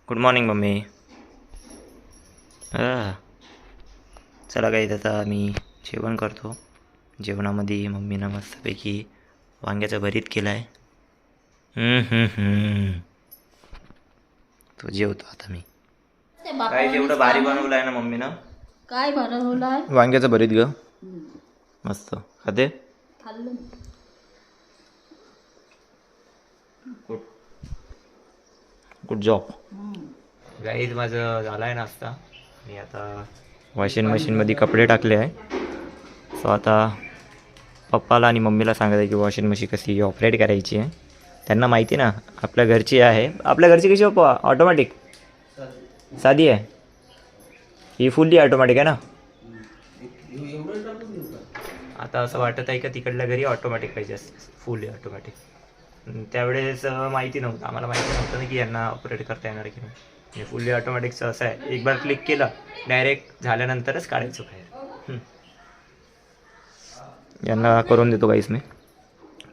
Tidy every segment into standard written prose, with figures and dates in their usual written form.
Good morning mummy. चला काही आता मी जेवण करतो. जेवणामध्ये मम्मीनं मस्तपैकी वांग्याचं भरीत केलं आहे. तो जेवतो आता मी. काय तेवढं भारी बनवलं आहे ना मम्मीनं. काय बनवलं आहे? वांग्याचं भरीत ग. मस्त खाते. खाल्लं. Good job. गाईज माझं झालं आहे नाश्ता. मी आता वॉशिंग मशीनमध्ये कपडे टाकले आहे. सो आता पप्पाला आणि मम्मीला सांगत आहे की वॉशिंग मशीन कशी ऑपरेट करायची आहे. त्यांना माहिती ना आपल्या घरची आहे. आपल्या घरची कशी पप्पा ऑटोमॅटिक साधी आहे. ही फुल्ली ऑटोमॅटिक आहे ना. आता असं वाटत आहे का तिकडल्या घरी ऑटोमॅटिक पाहिजे असते फुल्ली ऑटोमॅटिक. त्यावेळेस माहिती नव्हतं आम्हाला. माहिती नव्हतं ना की यांना ऑपरेट करता येणार की नाही. फुल्ली ऑटोमॅटिकचं असं आहे, एक बार क्लिक केलं डायरेक्ट झाल्यानंतरच काढायचं बाहेर. यांना करून देतो गाईस मी.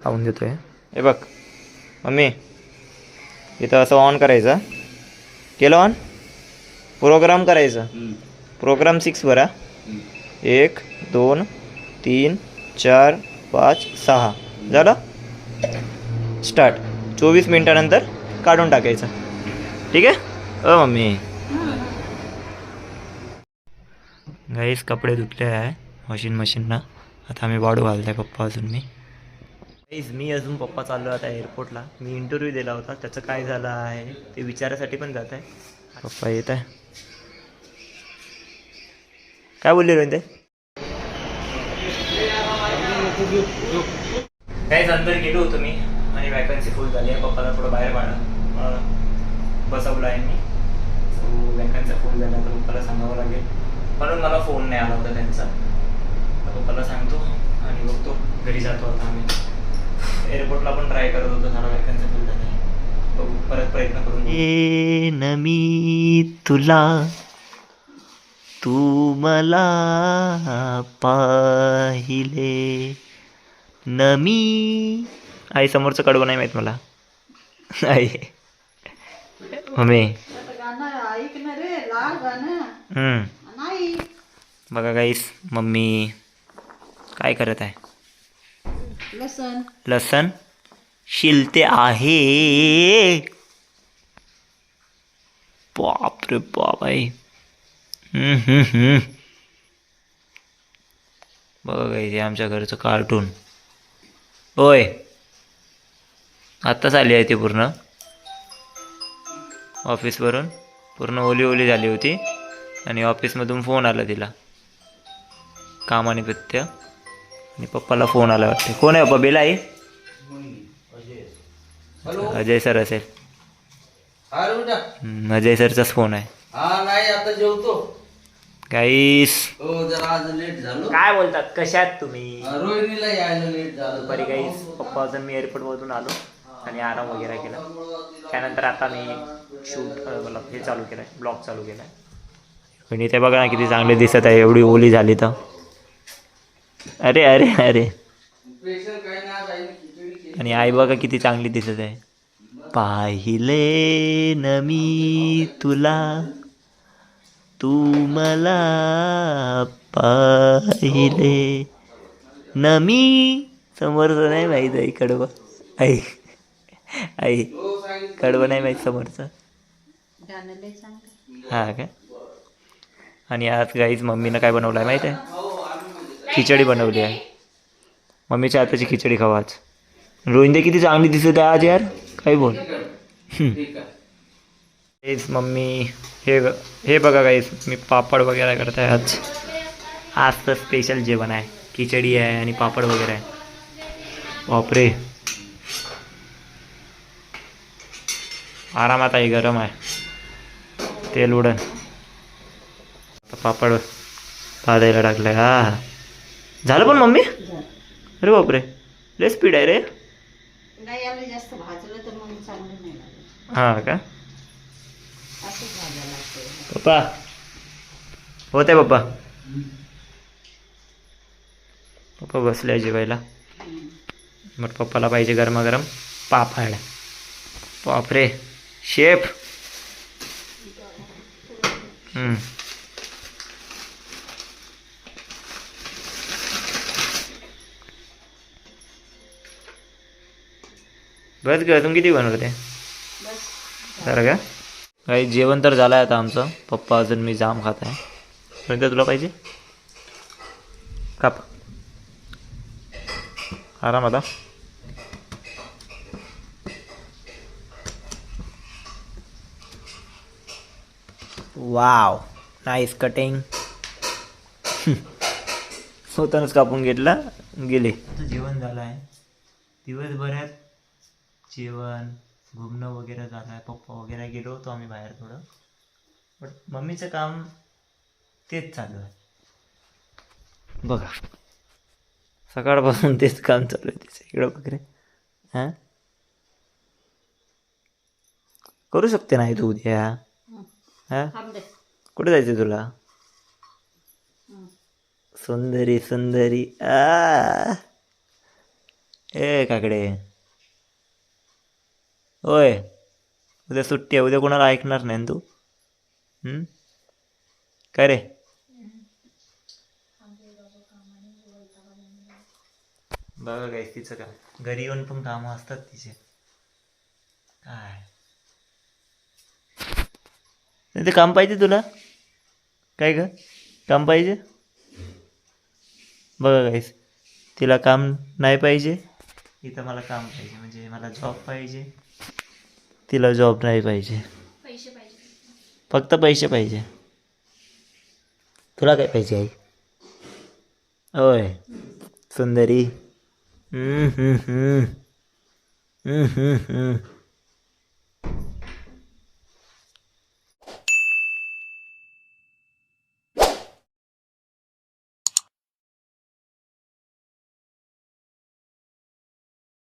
पाहून देतो आहे. हे बघ मम्मी, इथं असं ऑन करायचं. केलं ऑन. प्रोग्राम करायचं. प्रोग्राम 6 बरा. 1 2 3 4 5 6 झालं. स्टार्ट. 24 मिनिटानंतर काढून टाकायचं. ठीक आहे. मम्मी गाईस कपडे धुतले आहे वॉशिंग मशीनला. आता आम्ही वाळू घालत आहे पप्पा अजून मी. गाईस मी अजून पप्पा चाललो आता एअरपोर्टला. मी इंटरव्ह्यू दिला होता, त्याचं काय झालं आहे ते विचारासाठी पण जात आहे. पप्पा येत आहे. काय बोलले रोहित? काहीच अंतर गेलो होतो मी आणि वॅकन्सी फुल झाली आहे. पप्पाला थोडं बाहेर बसवलं आहे मी. सो वॅकन्सी फुल झाल्या तर पप्पाला सांगावं लागेल. म्हणून मला फोन नाही आला होता त्यांचा. तर पप्पाला सांगतो आणि बघतो घरी जातो. आता आम्ही एअरपोर्टला पण ट्राय करत होतो. झाला वॅकन्सी फुल झाली. बघू परत प्रयत्न करून. मी तुला तू मला पाहिले नमी. आई समोरचं कडवं नाही माहीत मला. आई मम्मी बघा गाईस मम्मी काय करत आहे. लसण शिलते आहे. बाप रे बाप आई. बघा गाईस हे आमच्या घरचं कार्टून. होय आत्ताच आली आहे ती पूर्ण ऑफिसवरून. पूर्ण ओली ओली झाली होती आणि ऑफिसमधून फोन आला तिला कामानिमित्त. आणि पप्पाला फोन आला वाटते. कोण आहे पप्पा? बेला आहे. अजय सर असेल. अजय सरचाच फोन आहे. गाईस काय बोलतात? कशात तुम्ही? दुपारी गाईस पप्पा अजून मी एअरपोर्टमधून आलो आणि आराम वगैरे केला. त्यानंतर आता मी शूट हे चालू केलं आहे, ब्लॉग चालू केला आहे. आणि ते बघा ना किती चांगले दिसत आहे. एवढी ओली झाली तर. अरे अरे अरे. आणि आई बघा किती चांगली दिसत आहे. पाहिले न मी तुला तू मला पाहिले न मी. समोरचं नाही माहीत आई कडवं. आई आई कडवं नाही माहीत समोरचं. हां का. आणि आज गाईज मम्मीनं काय बनवलं आहे माहीत आहे? खिचडी बनवली आहे. मम्मीच्या हाताची खिचडी खावा आज. रोहिंदे किती चांगली दिसत आहे आज यार. काय बोल. हेच मम्मी हे बघा गाईज मी पापड वगैरे करत आहे आज. आज तर स्पेशल जेवण आहे. खिचडी आहे आणि पापड वगैरे आहे. बापरे आरामात आहे. गरम आहे. तेल उडन. पापड भाजायला टाकलं. हा झालं पण मम्मी. अरे बापरे लय स्पीड आहे रे. हां का पप्पा होते पप्पा. पप्पा बसले जेवायला. मग पप्पाला पाहिजे गरमागरम पापड. बापरे शेफ हम्म. बस ग तुम्ही किती बनवलं ते बस जरा का काही जेवण तर झालं आहे आता आमचं. पप्पा अजून मी जाम खात आहे. पण तुला पाहिजे काप आराम आता. Wow nice cutting. स्वतःच कापून घेतला गेले. आता जेवण झालं आहे. दिवसभरात जेवण घुमणं वगैरे झालं आहे. पप्पा वगैरे गेलो होतो आम्ही बाहेर थोडं. बट मम्मीचं काम तेच चालू आहे बघा. सकाळपासून तेच काम चालू आहे तिचं. इकडं वगैरे हां करू शकते नाही तू उद्या. हां थांब दे. कुठे जायचं तुला. सुंदरी सुंदरी आ ए काकडे. होय उद्या सुट्टी आहे. उद्या कोणाला ऐकणार नाही ना तू. काय रे. बघा काय तिचं काय घरी येऊन पण कामं असतात तिचे. काय नाही ते काम पाहिजे तुला. काय ग काम पाहिजे. बघा काहीच तिला काम नाही पाहिजे. इथं मला काम पाहिजे. म्हणजे मला जॉब पाहिजे. तिला जॉब नाही पाहिजे. पैसे पाहिजे. फक्त पैसे पाहिजे. तुला काय पाहिजे आई. होय सुंदरी.